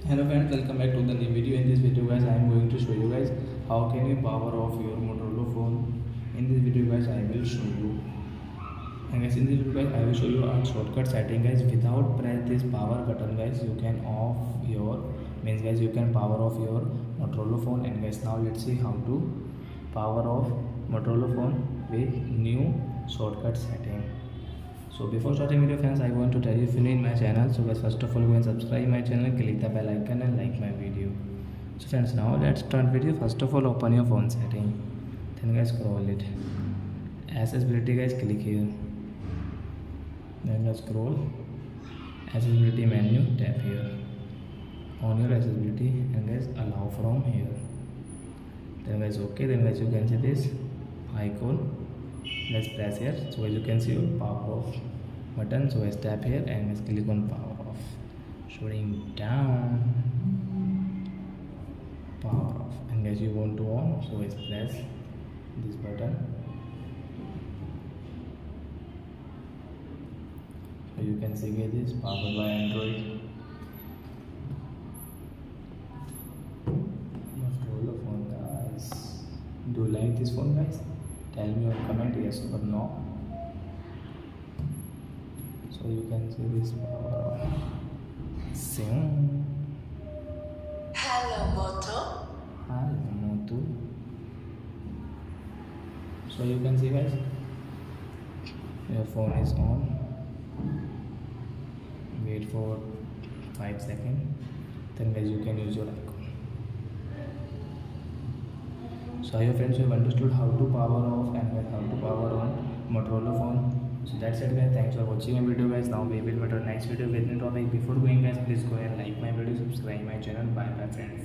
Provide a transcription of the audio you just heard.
Hello friends, welcome back to the new video. In this video guys, I am going to show you guys how can you power off your Motorola phone. In this video guys, I will show you. And guys, in this video guys, I will show you a shortcut setting guys. Without press this power button guys, you can off your guys, you can power off your Motorola phone. And guys, now let's see how to power off Motorola phone with new shortcut setting. So before starting video friends, I want to tell you if you're new in my channel, so guys, first of all go and subscribe my channel, click the bell icon and like my video. So friends, now let's start video. First of all, open your phone setting, then guys scroll it, accessibility guys, click here, then guys scroll accessibility menu, tap here on your accessibility and guys allow from here, then guys okay, then guys you can see this icon, let's press here. So as you can see your power off button, so let's tap here and let's click on power off, showing down power off. And as you want to on, so let's press this button, so you can see this powered by Android. Motorola phone guys, do you like this phone guys? Tell me or comment yes or no. So you can see this power off. Sing. Hello, Moto. Hello, Moto. So you can see guys, your phone is on. Wait for 5 seconds. Then guys you can use your icon. So I hope friends you have understood how to power off and how to power on Motorola phone. So that's it guys, thanks for watching my video guys. Now we will meet our next video with new topic. Before going guys, please go and like my video, subscribe my channel. Bye bye friends.